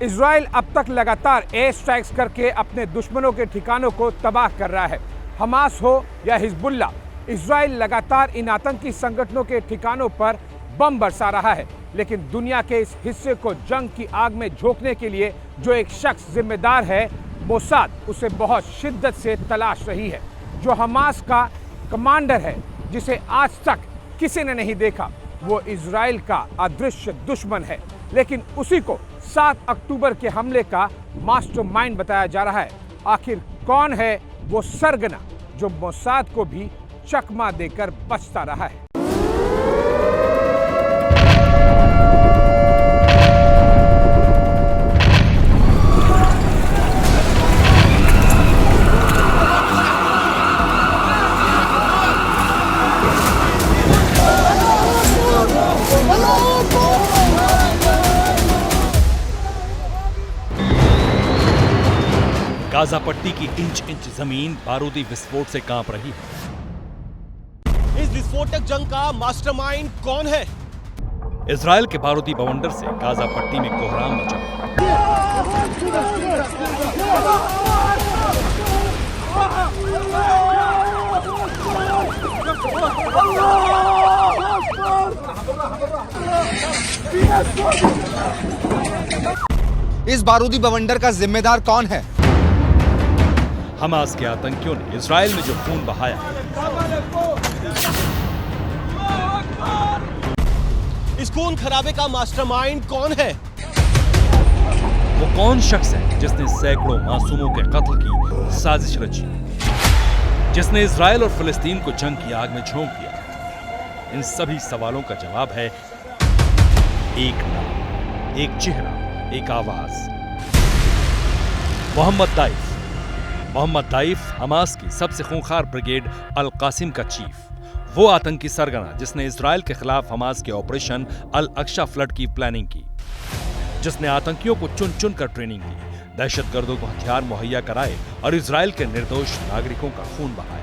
Israel अब तक लगातार एयर स्ट्राइक्स करके अपने दुश्मनों के ठिकानों को तबाह कर रहा है। हमास हो या हिजबुल्ला, इजराइल लगातार इन आतंकी संगठनों के ठिकानों पर बम बरसा रहा है। लेकिन दुनिया के इस हिस्से को जंग की आग में झोंकने के लिए जो एक शख्स जिम्मेदार है, मोसाद उसे बहुत शिद्दत से तलाश रही है। जो हमास का कमांडर है, जिसे आज तक किसी ने नहीं देखा, वो इजराइल का अदृश्य दुश्मन है। लेकिन उसी को 7 अक्टूबर के हमले का मास्टरमाइंड बताया जा रहा है। आखिर कौन है वो सरगना जो मोसाद को भी चकमा देकर बचता रहा है? गाजा पट्टी की इंच इंच जमीन बारूदी विस्फोट से कांप रही है। इस विस्फोटक जंग का मास्टरमाइंड कौन है? इजराइल के बारूदी बवंडर से गाजा पट्टी में कोहराम मचा। इस बारूदी बवंडर का जिम्मेदार कौन है? हमास के आतंकियों ने इजराइल में जो खून बहाया, इस खून खराबे का मास्टरमाइंड कौन है? वो कौन शख्स है जिसने सैकड़ों मासूमों के कत्ल की साजिश रची, जिसने इजराइल और फिलिस्तीन को जंग की आग में झोंक दिया? इन सभी सवालों का जवाब है एक नाम, एक चेहरा, एक आवाज। मोहम्मद दाइफ। मोहम्मद दाइफ हमास की सबसे खूंखार ब्रिगेड अल कासिम का चीफ, वो आतंकी सरगना जिसने इजराइल के खिलाफ हमास के ऑपरेशन अल अक्सा फ्लड की प्लानिंग की, जिसने आतंकियों को चुन चुन कर ट्रेनिंग दी, दहशतगर्दों को हथियार मुहैया कराए और इजराइल के निर्दोष नागरिकों का खून बहाया।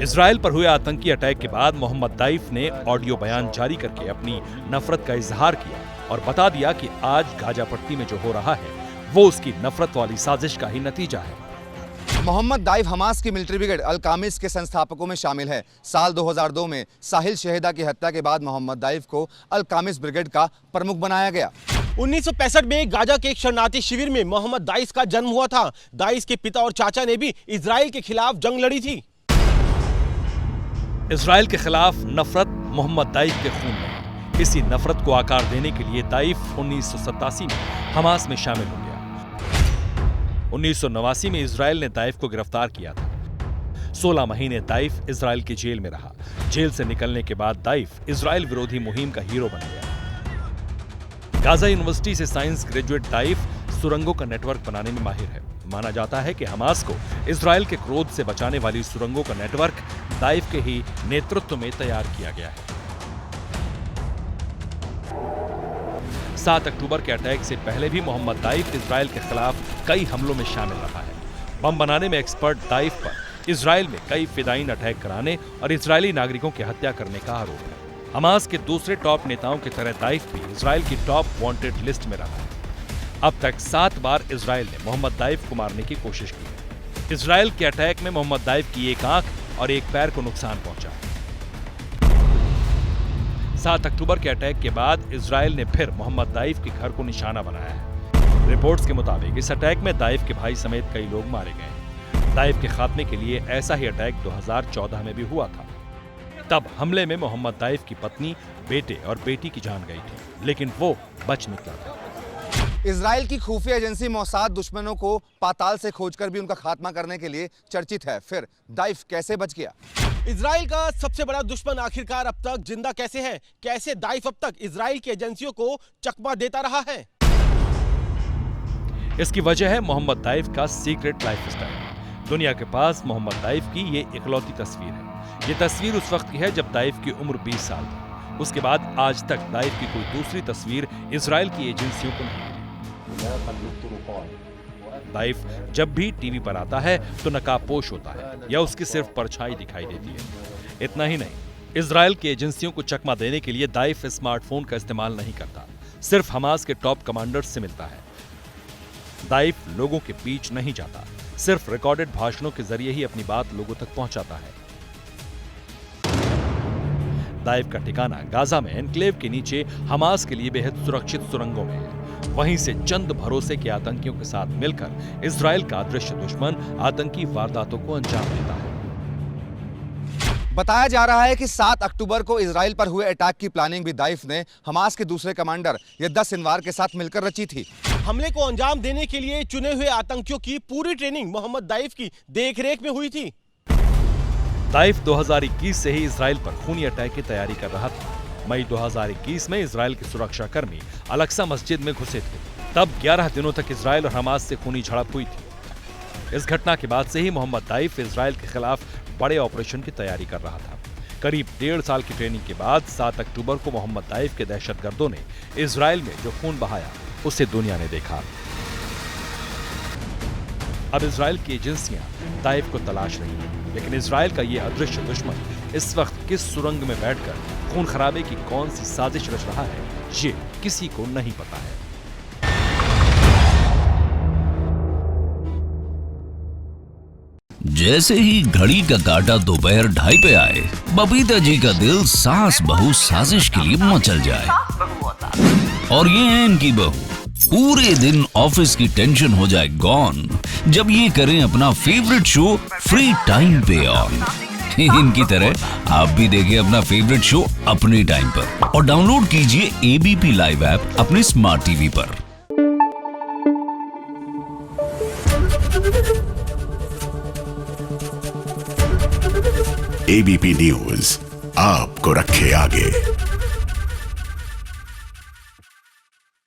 इजराइल पर हुए आतंकी अटैक के बाद मोहम्मद दाइफ ने ऑडियो बयान जारी करके अपनी नफरत का इजहार किया और बता दिया कि आज गाजा पट्टी में जो हो रहा है वो उसकी नफरत वाली साजिश का ही नतीजा है। मोहम्मद दाइफ हमास की मिलिट्री ब्रिगेड अल कामिस के संस्थापकों में शामिल है। साल 2002 में साहिल शहेदा की हत्या के बाद मोहम्मद दाइफ को अल कामिस ब्रिगेड का प्रमुख बनाया गया। 1965 में गाजा के एक शरणार्थी शिविर में मोहम्मद दाइस का जन्म हुआ था। दाइस के पिता और चाचा ने भी इजराइल के खिलाफ जंग लड़ी थी। इजराइल के खिलाफ नफरत मोहम्मद दाइफ के खून में। इसी नफरत को आकार देने के लिए दाइफ 1987 में हमास में शामिल हो गया। 1989 में इजराइल ने दाइफ को गिरफ्तार किया था। 16 महीने दाइफ इजराइल की जेल में रहा। जेल से निकलने के बाद दाइफ इजराइल विरोधी मुहिम का हीरो बन गया। गाजा यूनिवर्सिटी से साइंस ग्रेजुएट दाइफ सुरंगों का नेटवर्क बनाने में माहिर है। माना जाता है कि हमास को इजराइल के क्रोध से बचाने वाली सुरंगों का नेटवर्क दाइफ के ही नेतृत्व में तैयार किया गया है। 7 अक्टूबर के अटैक से पहले भी मोहम्मद दाइफ इजराइल के खिलाफ कई हमलों में शामिल रहा है। बम बनाने में एक्सपर्ट दाइफ पर इजराइल में कई फिदायीन अटैक कराने और इजरायली नागरिकों की हत्या करने का आरोप है। हमास के दूसरे टॉप नेताओं की तरह दाइफ भी इजराइल की टॉप वांटेड लिस्ट में रहा है। अब तक 7 बार इजराइल ने मोहम्मद दाइफ को मारने की कोशिश की है। इजराइल के अटैक में मोहम्मद दाइफ की एक आंख और एक पैर को नुकसान पहुंचा। 7 अक्टूबर के अटैक के बाद इजराइल ने फिर मोहम्मद दाइफ के घर को निशाना बनाया है। रिपोर्ट्स के मुताबिक इस अटैक में दाइफ के भाई समेत कई लोग मारे गए। दाइफ के खात्मे के लिए ऐसा ही अटैक 2014 में भी हुआ था। तब हमले में मोहम्मद दाइफ की पत्नी, बेटे और बेटी की जान गई थी, लेकिन वो बच निकला था। इजराइल की खुफिया एजेंसी मोसाद दुश्मनों को पाताल से खोजकर भी उनका खात्मा करने के लिए चर्चित है। फिर दाइफ कैसे बच गया? इजराइल का सबसे बड़ा दुश्मन आखिरकार अब तक जिंदा कैसे है? कैसे दाइफ अब तक इजराइल की एजेंसियों को चकमा देता रहा है? इसकी वजह है मोहम्मद दाइफ का सीक्रेट लाइफस्टाइल। दुनिया के पास मोहम्मद दाइफ की ये इकलौती तस्वीर है। ये तस्वीर उस वक्त की है जब दाइफ की उम्र 20 साल थी। उसके बाद आज तक दाइफ की कोई दूसरी तस्वीर इजराइल की एजेंसियों को नहीं मिली। दाइफ जब भी टीवी पर आता है तो नकाबपोश होता है या उसकी सिर्फ परछाई दिखाई देती है। इतना ही नहीं, इजराइल की एजेंसियों को चकमा देने के लिए दाइफ स्मार्टफोन का इस्तेमाल नहीं करता, सिर्फ हमास के टॉप कमांडर्स से मिलता है। दाइफ लोगों के बीच नहीं जाता, सिर्फ रिकॉर्डेड भाषणों के जरिए ही अपनी बात लोगों तक पहुंचाता है। दाइफ का ठिकाना गाजा में एनक्लेव के नीचे हमास के लिए बेहद सुरक्षित सुरंगों में है। वहीं से चंद भरोसे के आतंकियों के साथ मिलकर इजराइल का अदृश्य दुश्मन आतंकी वारदातों को अंजाम देता है। बताया जा रहा है कि 7 अक्टूबर को इजराइल पर हुए अटैक की प्लानिंग भी दाइफ ने हमास के दूसरे कमांडर यद्दा सिनवार के साथ मिलकर रची थी। हमले को अंजाम देने के लिए चुने हुए आतंकियों की पूरी ट्रेनिंग मोहम्मद दाइफ की देखरेख में हुई थी। दाइफ 2021 से ही इजराइल पर खूनी अटैक की तैयारी कर रहा था। मई 2021 में इजराइल के सुरक्षाकर्मी अलक्सा मस्जिद में घुसे थे। तब 11 दिनों तक इजराइल और हमास से खूनी झड़प हुई थी। इस घटना के बाद से ही मोहम्मद दाइफ इजराइल के खिलाफ बड़े ऑपरेशन की तैयारी कर रहा था। करीब 1.5 साल की ट्रेनिंग के बाद 7 अक्टूबर को मोहम्मद दाइफ के दहशतगर्दों ने इजराइल में जो खून बहाया उसे दुनिया ने देखा। अब इजराइल की एजेंसियां दाइफ को तलाश रही हैं, लेकिन इजराइल का ये अदृश्य दुश्मन इस वक्त किस सुरंग में बैठकर खून खराबे की कौन सी साजिश रच रहा है, ये किसी को नहीं पता है। जैसे ही घड़ी का काटा दोपहर 2:30 पे आए, बबीता जी का दिल सास बहू साजिश के लिए मचल जाए। और ये है इनकी बहू, पूरे दिन ऑफिस की टेंशन हो जाए गॉन जब ये करें अपना फेवरेट शो फ्री टाइम पे ऑन। इनकी तरह आप भी देखें अपना फेवरेट शो अपने टाइम पर और डाउनलोड कीजिए एबीपी लाइव ऐप अपने स्मार्ट टीवी पर। एबीपी न्यूज आपको रखे आगे।